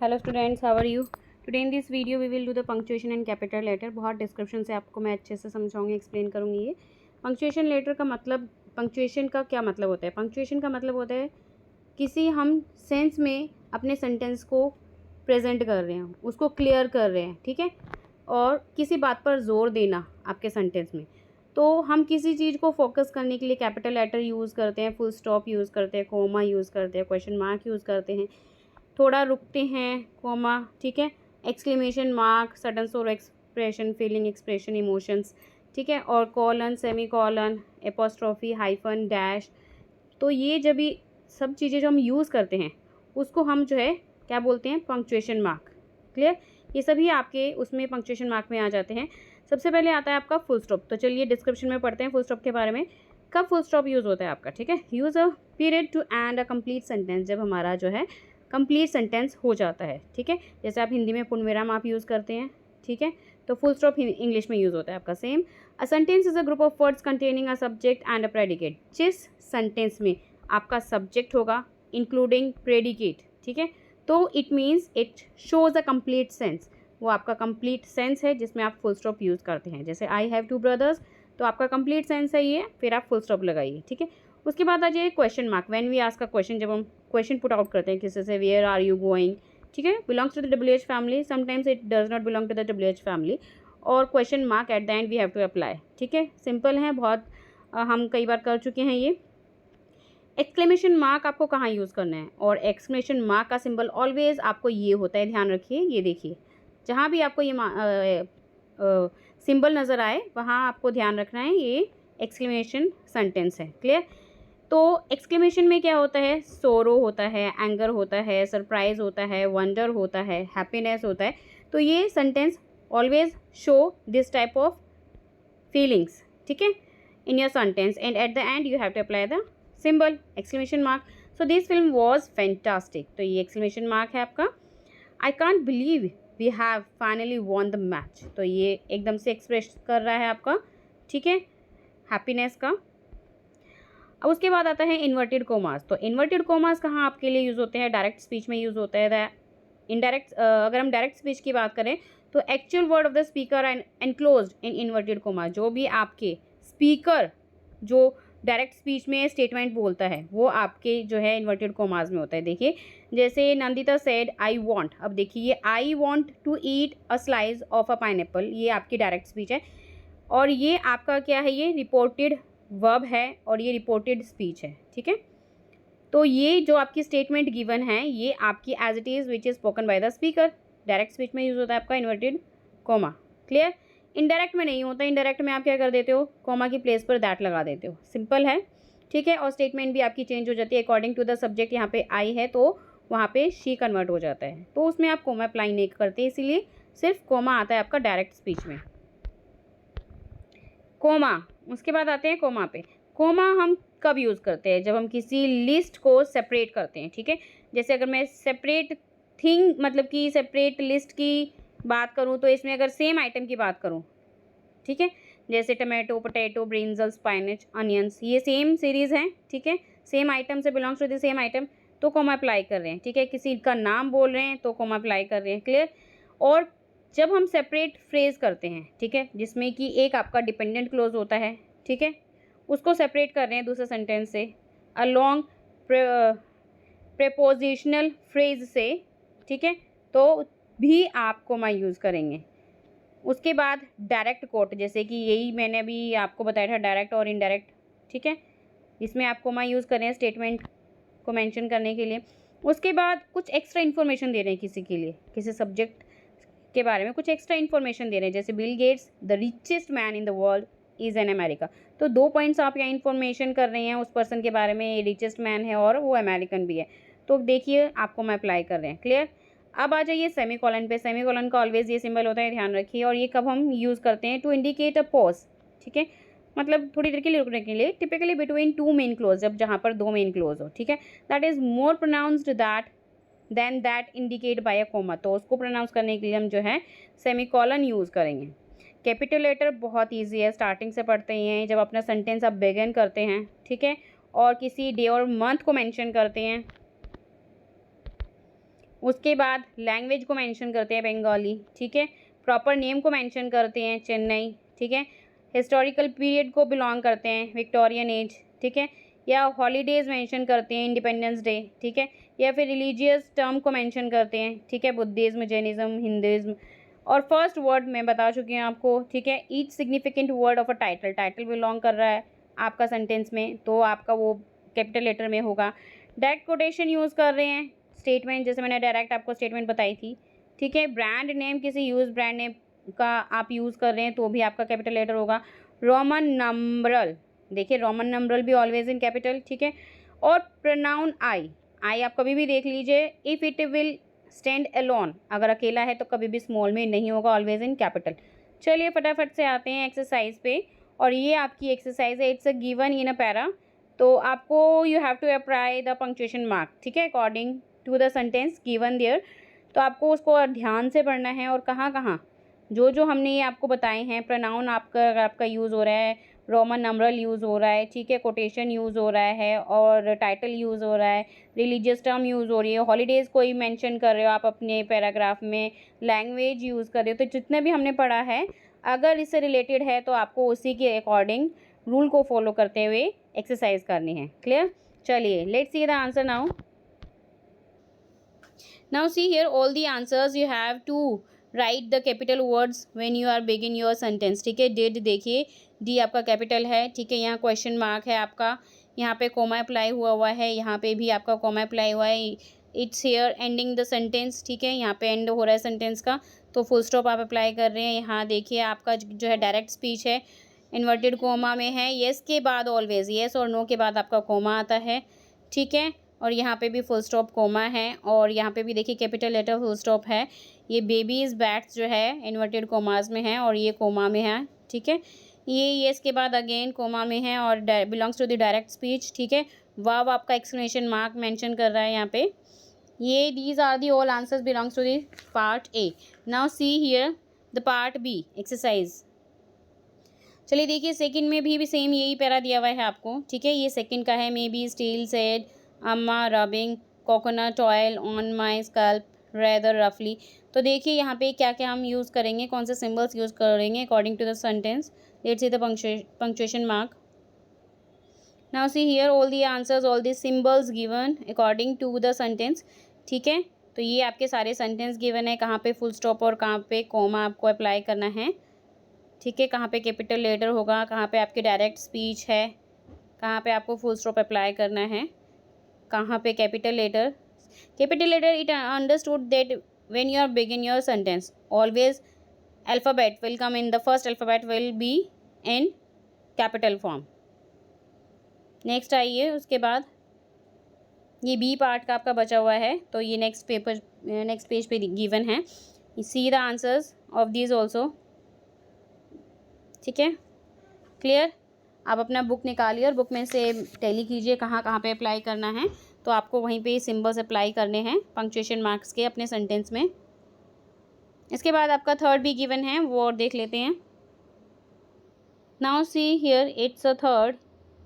Hello students, how are you? Today in this video we will do the punctuation and capital letter. बहुत description से आपको मैं अच्छे से समझाऊंगी, एक्सप्लेन करूंगी। ये पंक्चुएशन लेटर का मतलब, पंक्चुएशन का क्या मतलब होता है? पंक्चुएशन का मतलब होता है किसी हम सेंस में अपने सेंटेंस को प्रेजेंट कर रहे हैं, उसको क्लियर कर रहे हैं, ठीक है, और किसी बात पर जोर देना आपके सेंटेंस में। तो हम किसी चीज़ को फोकस करने के लिए कैपिटल लेटर यूज़ करते हैं, फुल स्टॉप यूज़ करते हैं, कोमा यूज़ करते हैं, क्वेश्चन मार्क यूज़ करते हैं, थोड़ा रुकते हैं, कोमा, ठीक है, एक्सक्लेमेशन मार्क, सडन सोर एक्सप्रेशन, फीलिंग एक्सप्रेशन, इमोशंस, ठीक है, और colon, semi colon, apostrophe, hyphen, dash. तो ये जब भी सब चीज़ें जो हम यूज़ करते हैं उसको हम जो है क्या बोलते हैं? Punctuation mark. क्लियर? ये सभी आपके उसमें पंक्चुएशन मार्क में आ जाते हैं। सबसे पहले आता है आपका फुल स्टॉप। तो चलिए डिस्क्रिप्शन में पढ़ते हैं फुल स्टॉप के बारे में। कब फुल स्टॉप यूज़ होता है आपका? ठीक है, use a period to end a complete sentence, जब हमारा जो है कंप्लीट सेंटेंस हो जाता है। ठीक है, जैसे आप हिंदी में पूर्णविराम आप यूज़ करते हैं, ठीक है, तो फुल स्टॉप इंग्लिश में यूज़ होता है आपका same. A sentence is a group of words containing a subject and a predicate. जिस सेंटेंस में आपका सब्जेक्ट होगा इंक्लूडिंग प्रेडिकेट, ठीक है, तो it means it shows a complete sense. वो आपका कंप्लीट सेंस है जिसमें आप फुल स्टॉप यूज़ करते हैं। जैसे आई हैव टू ब्रदर्स, तो आपका कंप्लीट सेंस है ये, फिर आप फुल स्टॉप लगाइए। ठीक है, उसके बाद आ जाइए question mark. When we ask a question, जब हम क्वेश्चन पुट आउट करते हैं किसी से, वेयर आर यू गोइंग, ठीक है, belongs to the WH family, sometimes it does not belong to the WH family, और question mark at the end we have to apply. ठीक है, सिंपल है बहुत, हम कई बार कर चुके हैं ये। एक्सक्लेमेशन मार्क आपको कहाँ यूज़ करना है? और एक्सक्लेमेशन मार्क का सिंबल ऑलवेज आपको ये होता है, ध्यान रखिए, ये देखिए, जहाँ भी आपको ये सिंबल नज़र आए वहाँ आपको ध्यान रखना है, ये एक्सक्लेमेशन सेंटेंस है। क्लियर? तो एक्सक्लेमेशन में क्या होता है? सोरो होता है, एंगर होता है, सरप्राइज होता है, वंडर होता है, हैप्पीनेस होता है। तो ये sentence always show this type of feelings, ठीक है, in your sentence, and at the end you have to apply the symbol exclamation mark. So this film was fantastic, तो ये एक्सक्लेमेशन मार्क है आपका। I can't believe we have finally won the match, तो ये एकदम से express कर रहा है आपका, ठीक है, हैप्पीनेस का। अब उसके बाद आता है इन्वर्टेड कोमास। तो इन्वर्टेड कोमास कहाँ आपके लिए यूज़ होते हैं? डायरेक्ट स्पीच में यूज़ होता है। इनडायरेक्ट, अगर हम डायरेक्ट स्पीच की बात करें तो actual word of the speaker and enclosed in inverted coma. जो भी आपके स्पीकर जो डायरेक्ट स्पीच में स्टेटमेंट बोलता है वो आपके जो है इन्वर्टेड कोमास में होता है। देखिए, जैसे नंदिता सेड आई वॉन्ट, अब देखिए ये I want to eat a slice of a pineapple, ये आपकी डायरेक्ट स्पीच है, और ये आपका क्या है? ये रिपोर्टेड वर्ब है और ये रिपोर्टेड स्पीच है। ठीक है, तो ये जो आपकी स्टेटमेंट गिवन है ये आपकी as it is which is spoken by the speaker, direct speech में यूज़ होता है आपका इन्वर्टेड कोमा। क्लियर? इनडायरेक्ट में नहीं होता। इनडायरेक्ट में आप क्या कर देते हो? कोमा की प्लेस पर दैट लगा देते हो, सिंपल है। ठीक है, और स्टेटमेंट भी आपकी चेंज हो जाती है अकॉर्डिंग टू द सब्जेक्ट। यहाँ पे आई है तो वहाँ पे शी कन्वर्ट हो जाता है, तो उसमें आप कोमा अप्लाई नहीं करते, इसीलिए सिर्फ कोमा आता है आपका डायरेक्ट स्पीच में, कोमा। उसके बाद आते हैं कोमा पे। कोमा हम कब यूज़ करते हैं? जब हम किसी लिस्ट को सेपरेट करते हैं। ठीक है, जैसे अगर मैं सेपरेट थिंग, मतलब कि सेपरेट लिस्ट की बात करूँ, तो इसमें अगर सेम आइटम की बात करूँ, ठीक है, जैसे tomato, potato, brinjal, spinach, onions, ये सेम सीरीज़ हैं, ठीक है, सेम आइटम से belongs to the same item, तो कोमा अप्लाई कर रहे हैं। ठीक है, किसी का नाम बोल रहे हैं तो कोमा अप्लाई कर रहे हैं। क्लियर? और जब हम सेपरेट फ्रेज करते हैं, ठीक है, जिसमें कि एक आपका डिपेंडेंट क्लोज होता है, ठीक है, उसको सेपरेट कर रहे हैं दूसरे सेंटेंस से अलॉन्ग प्रेपोजिशनल फ्रेज से, ठीक है, तो भी आप कोमा यूज़ करेंगे। उसके बाद डायरेक्ट कोट, जैसे कि यही मैंने अभी आपको बताया था, डायरेक्ट और इनडायरेक्ट, ठीक है, इसमें आप कोमा यूज़ कर रहे हैं स्टेटमेंट को मेंशन करने के लिए। उसके बाद कुछ एक्स्ट्रा इन्फॉर्मेशन दे रहे हैं किसी के लिए, किसी सब्जेक्ट के बारे में कुछ एक्स्ट्रा इन्फॉर्मेशन दे रहे हैं, जैसे Bill Gates the richest man in the world is an America. तो 2 पॉइंट्स आप यहाँ इन्फॉर्मेशन कर रहे हैं उस पर्सन के बारे में, रिचेस्ट मैन है और वो अमेरिकन भी है, तो देखिए आपको मैं अप्लाई कर रहे हैं। क्लियर? अब आ जाइए सेमी कॉलन पे। सेमी कॉलन का ऑलवेज ये सिंबल होता है, ध्यान रखिए, और ये कब हम यूज़ करते हैं? टू इंडिकेट अ पॉज, ठीक है, मतलब थोड़ी देर के लिए रुकने के लिए, टिपिकली बिटवीन 2 मेन क्लोज, जब जहाँ पर 2 मेन क्लोज हो, ठीक है, that is more pronounced than that indicate by a comma, तो उसको प्रोनाउंस करने के लिए हम जो है सेमी कॉलन यूज़ करेंगे। कैपिटल लेटर बहुत ईजी है, स्टार्टिंग से पढ़ते ही हैं, जब अपना सेंटेंस आप बिगिन करते हैं, ठीक है, और किसी डे और मंथ को मेंशन करते हैं, उसके बाद लैंग्वेज को मेंशन करते हैं बंगाली, ठीक है। प्रॉपर नेम को मेंशन करते हैं चेन्नई, ठीक है। हिस्टोरिकल पीरियड को बिलोंग करते हैं विक्टोरियन एज, ठीक है। या हॉलीडेज मेंशन करते हैं इंडिपेंडेंस डे, ठीक है। या फिर रिलीजियस टर्म को मेंशन करते हैं, ठीक है, बुद्धिज्म, जैनिज्म, हिंदुइज्म। और फर्स्ट वर्ड मैं बता चुकी हूँ आपको, ठीक है। Each significant word of a title, title belong कर रहा है आपका सेंटेंस में, तो आपका वो कैपिटल लेटर में होगा। डायरेक्ट कोटेशन यूज़ कर रहे हैं, स्टेटमेंट, जैसे मैंने डायरेक्ट आपको स्टेटमेंट बताई थी, ठीक है। ब्रांड नेम, किसी यूज ब्रांड नेम का आप यूज़ कर रहे हैं तो भी आपका कैपिटल लेटर होगा। रोमन नंबरल, देखिए रोमन नंबरल भी ऑलवेज इन कैपिटल, ठीक है। और प्रोनाउन आई, आई आप कभी भी देख लीजिए, if it will stand alone, अगर अकेला है तो कभी भी स्मॉल में नहीं होगा, ऑलवेज इन कैपिटल। चलिए फटाफट से आते हैं एक्सरसाइज पे, और ये आपकी एक्सरसाइज है, it's a given in a para. तो आपको you have to apply the punctuation mark, ठीक है, according to the sentence given there. तो आपको उसको ध्यान से पढ़ना है, और कहाँ कहाँ जो जो हमने ये आपको बताए हैं, प्रोनाउन आपका यूज़ हो रहा है, रोमन नंबरल यूज़ हो रहा है, ठीक है, कोटेशन यूज़ हो रहा है, और टाइटल यूज़ हो रहा है, रिलीजियस टर्म यूज़ हो रही है, हॉलीडेज़ कोई मेंशन कर रहे हो आप अपने पैराग्राफ में, लैंग्वेज यूज़ कर रहे हो, तो जितने भी हमने पढ़ा है अगर इससे रिलेटेड है तो आपको उसी के अकॉर्डिंग रूल को फॉलो करते हुए एक्सरसाइज करनी है। क्लियर? चलिए let's see the answer now. Now see here all the answers you have to write the capital words when you are begin your sentence, ठीक है। डिड, देखिए डी आपका कैपिटल है, ठीक है। यहाँ क्वेश्चन मार्क है आपका, यहाँ पे कोमा अप्लाई हुआ हुआ है, यहाँ पे भी आपका कोमा अप्लाई हुआ है। It's here ending the sentence, ठीक है, यहाँ पे एंड हो रहा है सेंटेंस का, तो फुल स्टॉप आप अप्लाई कर रहे हैं। यहाँ देखिए आपका जो है डायरेक्ट स्पीच है, इन्वर्टेड कोमा में है, येस के बाद ऑलवेज, येस और नो के बाद आपका कोमा आता है, ठीक है। और यहाँ पे भी फुल स्टॉप कोमा है, और यहाँ पे भी देखिए कैपिटल लेटर फुल स्टॉप है। ये बेबीज़ बैट्स जो है इन्वर्टेड कोमास में है, और ये कोमा में है, ठीक है। ये इसके बाद अगेन कोमा में है, और belongs to the direct speech, ठीक है। वाव आपका एक्सक्लेमेशन मार्क मेंशन कर रहा है यहाँ पे। ये these are the all answers belongs to the part A. Now see here the part B exercise. चलिए देखिए सेकंड में भी सेम यही पैरा दिया हुआ है आपको, ठीक है। ये सेकंड का है, मे बी स्टील सेड अम्मा rubbing coconut oil on my scalp rather रफली। तो देखिए यहाँ पे क्या क्या हम यूज़ करेंगे, कौन से सिम्बल्स यूज़ करेंगे according to the sentence. Let's see the punctuation mark. Now see here all the answers, all the symbols given according to the sentence, ठीक है। तो ये आपके सारे सेंटेंस गिवन है, कहाँ पे फुल स्टॉप और कहाँ पे कोमा आपको अप्लाई करना है, ठीक है। कहाँ पे कैपिटल लेटर होगा, कहाँ पे आपके डायरेक्ट स्पीच है, कहाँ पे आपको फुल स्टॉप अप्लाई करना है, कहाँ पे capital letter it understood that when you are begin your sentence always alphabet will come in the first alphabet will be in capital form. Next आइए, उसके बाद ये बी पार्ट का आपका बचा हुआ है, तो ये नेक्स्ट पेज पे गिवन है। सी the answers of these also, ठीक है। क्लियर? आप अपना बुक निकालिए और बुक में से टैली कीजिए कहाँ कहाँ पे अप्लाई करना है, तो आपको वहीं पे सिंबल्स अप्लाई करने हैं पंक्चुएशन मार्क्स के अपने सेंटेंस में। इसके बाद आपका थर्ड भी गिवन है, वो और देख लेते हैं। Now see here it's a third,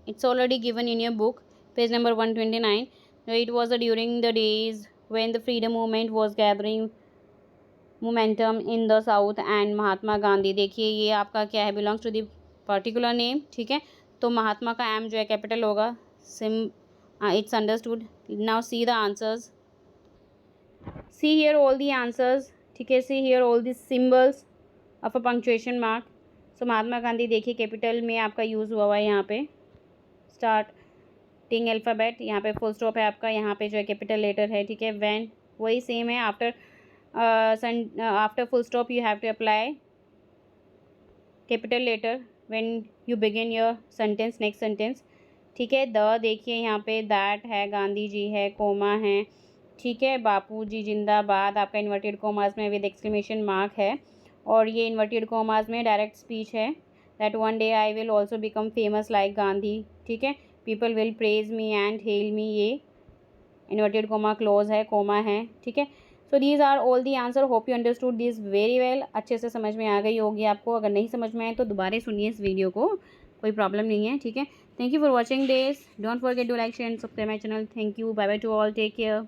it's already given in your book, page number 129। It was during the days when the freedom movement was gathering momentum in the south and Mahatma Gandhi. देखिए ये आपका क्या है, belongs to the particular name, ठीक है। तो महात्मा का M जो है कैपिटल होगा, it's understood. Now see the answers, see here all the answers, ठीक है। See here all the symbols of a punctuation mark. So Mahatma Gandhi देखिए कैपिटल में आपका यूज़ हुआ है, यहाँ पे स्टार्टिंग अल्फ़ाबेट, यहाँ पे फुल स्टॉप है आपका, यहाँ पे जो है कैपिटल लेटर है, ठीक है। व्हेन वही सेम है, after full stop you have to apply capital letter when you begin your sentence, next sentence, ठीक है। द देखिए यहाँ पे दैट है, गांधी जी है, कोमा है, ठीक है। बापू जी जिंदाबाद आपका इन्वर्टेड कोमास में विद एक्सक्लेमेशन मार्क है, और ये इन्वर्टेड कोमास में डायरेक्ट स्पीच है, that one day I will also become famous like Gandhi, ठीक है। People will praise me and hail me, ये इन्वर्टेड कोमा क्लोज है, कोमा है, ठीक है। So these are all the answer, hope you understood this very well. अच्छे से समझ में आ गई होगी आपको, अगर नहीं समझ में आए तो दोबारा सुनिए इस वीडियो को, कोई प्रॉब्लम नहीं है, ठीक है। Thank you for watching this, don't forget to like share and subscribe my channel. Thank you, bye bye to all, take care.